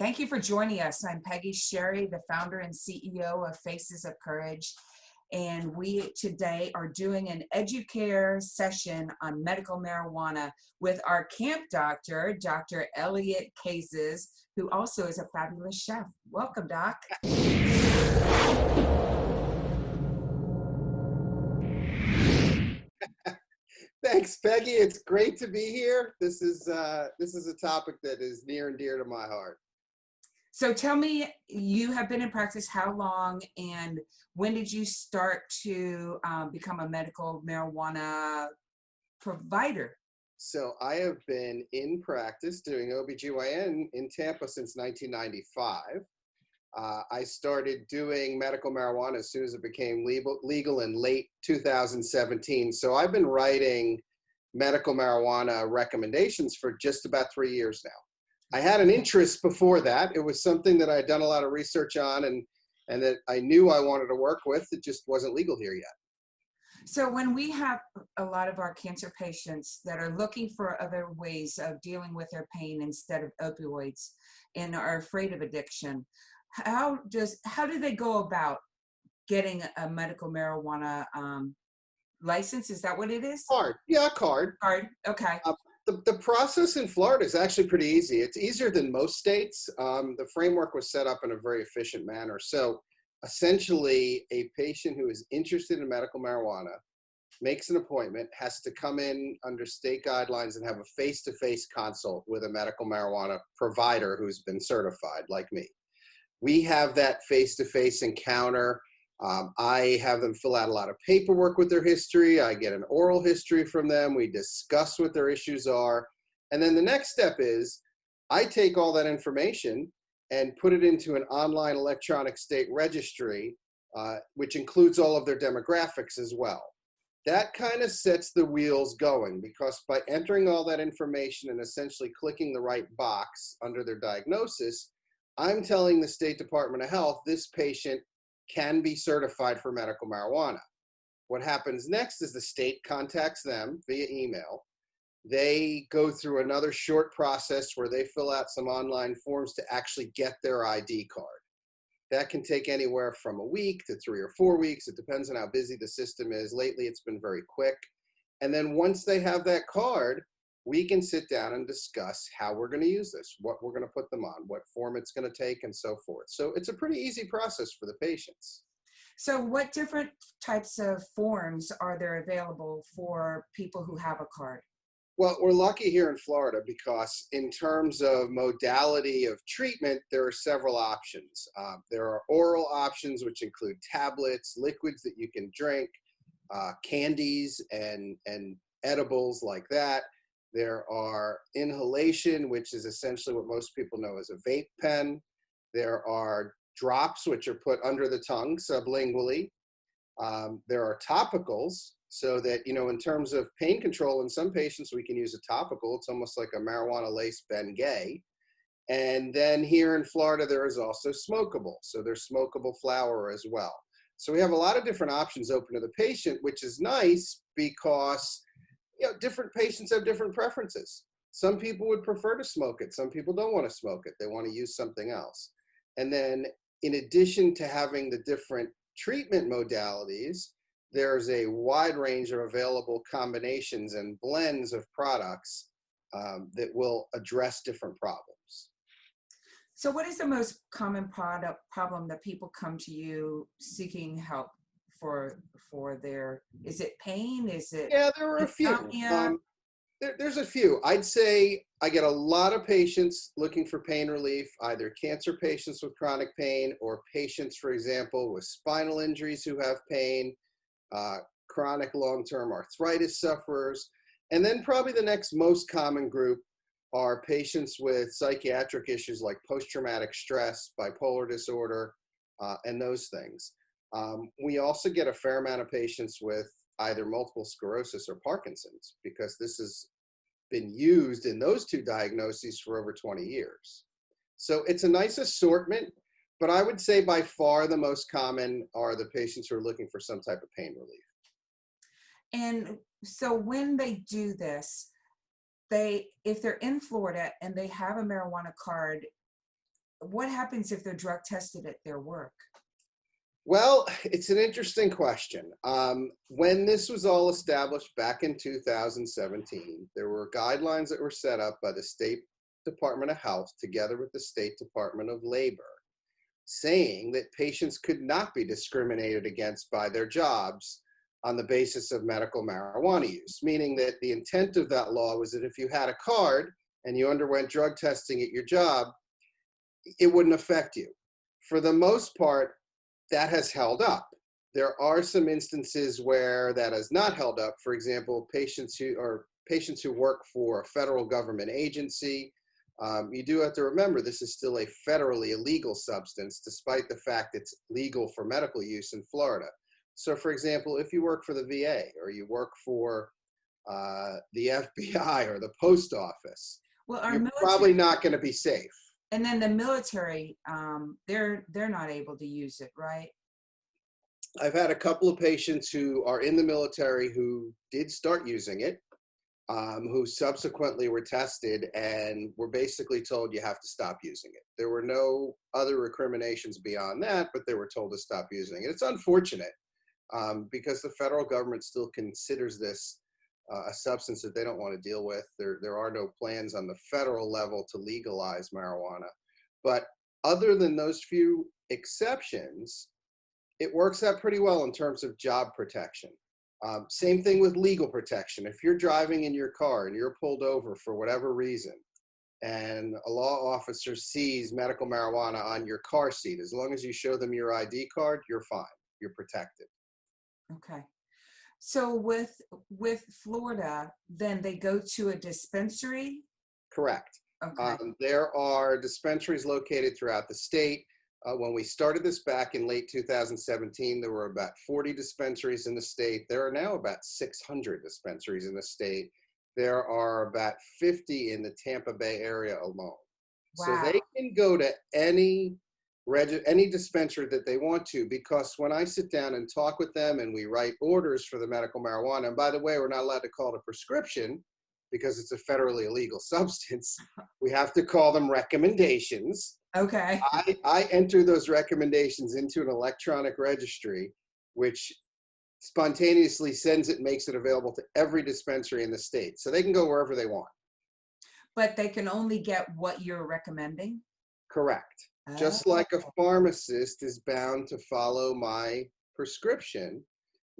Thank you for joining us. I'm Peggie Sherry, the founder and CEO of Faces of Courage. And we today are doing an Educare session on medical marijuana with our camp doctor, Dr. Elliot Cazes, who also is a fabulous chef. Welcome, Doc. Thanks, Peggy. It's great to be here. This is a topic that is near and dear to my heart. So tell me, you have been in practice how long, and when did you start to become a medical marijuana provider? So I have been in practice doing OBGYN in Tampa since 1995. I started doing medical marijuana as soon as it became legal in late 2017. So I've been writing medical marijuana recommendations for just about 3 years now. I had an interest before that. It was something that I had done a lot of research on and that I knew I wanted to work with. It just wasn't legal here yet. So when we have a lot of our cancer patients that are looking for other ways of dealing with their pain instead of opioids and are afraid of addiction, how do they go about getting a medical marijuana license? Is that what it is? Card. Yeah, card. Card. Okay. The process in Florida is actually pretty easy. It's easier than most states. The framework was set up in a very efficient manner. So essentially, a patient who is interested in medical marijuana makes an appointment, has to come in under state guidelines and have a face-to-face consult with a medical marijuana provider who's been certified, like me. We have that face-to-face encounter. I have them fill out a lot of paperwork with their history. I get an oral history from them. We discuss what their issues are. And then the next step is I take all that information and put it into an online electronic state registry, which includes all of their demographics as well. That kind of sets the wheels going, because by entering all that information and essentially clicking the right box under their diagnosis, I'm telling the State Department of Health this patient can be certified for medical marijuana. What happens next is the state contacts them via email. They go through another short process where they fill out some online forms to actually get their ID card. That can take anywhere from a week to 3 or 4 weeks. It depends on how busy the system is. Lately, it's been very quick. And then once they have that card, we can sit down and discuss how we're going to use this, what we're going to put them on, what form it's going to take, and so forth. So it's a pretty easy process for the patients. So what different types of forms are there available for people who have a card? Well, we're lucky here in Florida because in terms of modality of treatment, there are several options. There are oral options, which include tablets, liquids that you can drink, candies, and edibles like that. There are inhalation, which is essentially what most people know as a vape pen. There are drops, which are put under the tongue sublingually. There are topicals, so that, in terms of pain control, in some patients, we can use a topical. It's almost like a marijuana-laced Bengay. And then here in Florida, there is also smokable. So there's smokable flower as well. So we have a lot of different options open to the patient, which is nice because different patients have different preferences. Some people would prefer to smoke it. Some people don't want to smoke it. They want to use something else. And then in addition to having the different treatment modalities, there's a wide range of available combinations and blends of products that will address different problems. So what is the most common problem that people come to you seeking help for their, is it pain? Is it Yeah, there are a few. There's a few. I'd say I get a lot of patients looking for pain relief, either cancer patients with chronic pain or patients, for example, with spinal injuries who have pain, chronic long-term arthritis sufferers. And then probably the next most common group are patients with psychiatric issues like post-traumatic stress, bipolar disorder, and those things. We also get a fair amount of patients with either multiple sclerosis or Parkinson's, because this has been used in those two diagnoses for over 20 years. So it's a nice assortment, but I would say by far the most common are the patients who are looking for some type of pain relief. And so when they do this, if they're in Florida and they have a marijuana card, what happens if they're drug tested at their work? Well, it's an interesting question. When this was all established back in 2017, there were guidelines that were set up by the State Department of Health together with the State Department of Labor, saying that patients could not be discriminated against by their jobs on the basis of medical marijuana use, meaning that the intent of that law was that if you had a card and you underwent drug testing at your job, it wouldn't affect you. For the most part, that has held up. There are some instances where that has not held up. For example, patients who work for a federal government agency. You do have to remember this is still a federally illegal substance, despite the fact it's legal for medical use in Florida. So, for example, if you work for the VA or you work for the FBI or the post office, Well, our you're military, probably not going to be safe. and then the military, they're not able to use it, right? I've had a couple of patients who are in the military who did start using it, who subsequently were tested and were basically told you have to stop using it. There were no other recriminations beyond that, but they were told to stop using it. It's unfortunate because the federal government still considers this a substance that they don't want to deal with. There are no plans on the federal level to legalize marijuana. But other than those few exceptions, it works out pretty well in terms of job protection. Same thing with legal protection. If you're driving in your car and you're pulled over for whatever reason, and a law officer sees medical marijuana on your car seat, as long as you show them your ID card, you're fine. You're protected. Okay. So with Florida, then they go to a dispensary? Correct. Okay. There are dispensaries located throughout the state. When we started this back in late 2017, there were about 40 dispensaries in the state. There are now about 600 dispensaries in the state. There are about 50 in the Tampa Bay area alone. So Wow. they can go to any dispensary that they want to, because when I sit down and talk with them and we write orders for the medical marijuana, and by the way, we're not allowed to call it a prescription because it's a federally illegal substance. We have to call them recommendations. Okay. I enter those recommendations into an electronic registry, which spontaneously sends it and makes it available to every dispensary in the state. So they can go wherever they want. But they can only get what you're recommending? Correct. Just Oh. like a pharmacist is bound to follow my prescription,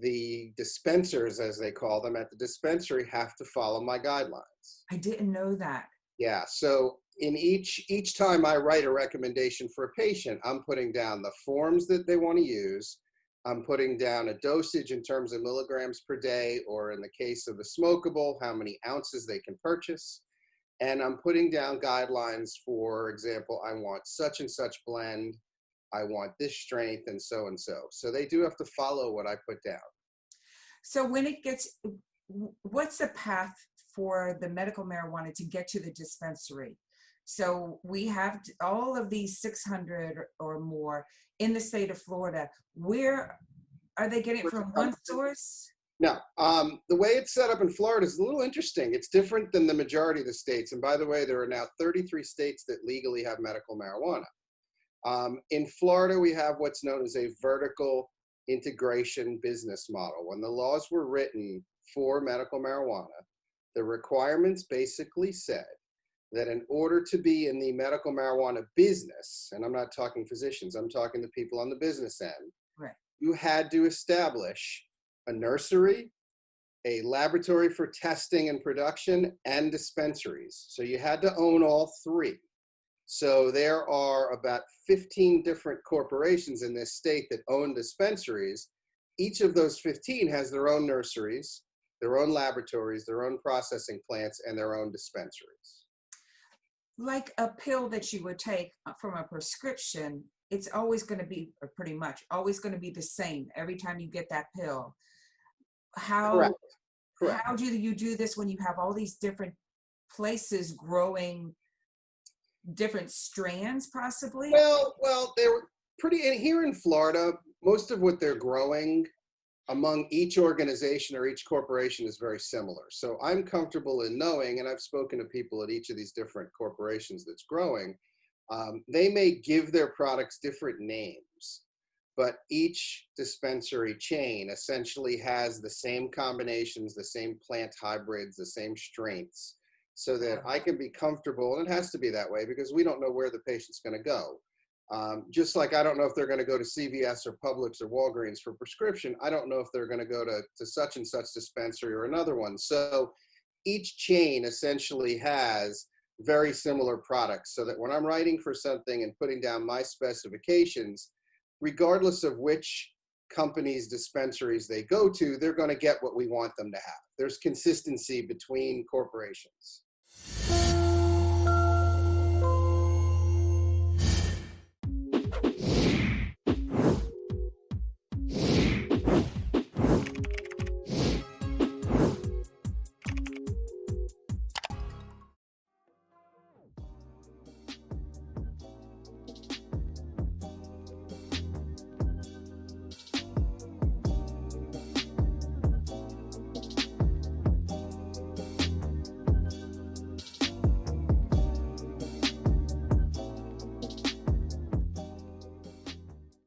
the dispensers, as they call them at the dispensary, have to follow my guidelines. I didn't know that. Yeah, so in each time I write a recommendation for a patient, I'm putting down the forms that they want to use. I'm putting down a dosage in terms of milligrams per day, or in the case of the smokable, how many ounces they can purchase. And I'm putting down guidelines, for example, I want such and such blend, I want this strength, and so and so. So they do have to follow what I put down. So when it gets, what's the path for the medical marijuana to get to the dispensary? So we have all of these 600 or more in the state of Florida. Where are they getting it from? One source? No, the way it's set up in Florida is a little interesting. It's different than the majority of the states. And by the way, there are now 33 states that legally have medical marijuana. In Florida, we have what's known as a vertical integration business model. When the laws were written for medical marijuana, the requirements basically said that in order to be in the medical marijuana business, and I'm not talking physicians, I'm talking to people on the business end, Right. you had to establish a nursery, a laboratory for testing and production, and dispensaries. So you had to own all three. So there are about 15 different corporations in this state that own dispensaries. Each of those 15 has their own nurseries, their own laboratories, their own processing plants, and their own dispensaries. Like a pill that you would take from a prescription, it's always going to be pretty much always going to be the same every time you get that pill. Correct. How do you do this when you have all these different places growing different strands, possibly? Well, they're pretty, and here in Florida, most of what they're growing among each organization or each corporation is very similar. So I'm comfortable in knowing, and I've spoken to people at each of these different corporations that's growing, They may give their products different names, but each dispensary chain essentially has the same combinations, the same plant hybrids, the same strengths, so that I can be comfortable. And it has to be that way because we don't know where the patient's going to go. Just like I don't know if they're going to go to CVS or Publix or Walgreens for prescription, I don't know if they're going to go to such and such dispensary or another one. So each chain essentially has very similar products, so that when I'm writing for something and putting down my specifications, regardless of which companies' dispensaries they go to, they're going to get what we want them to have. There's consistency between corporations.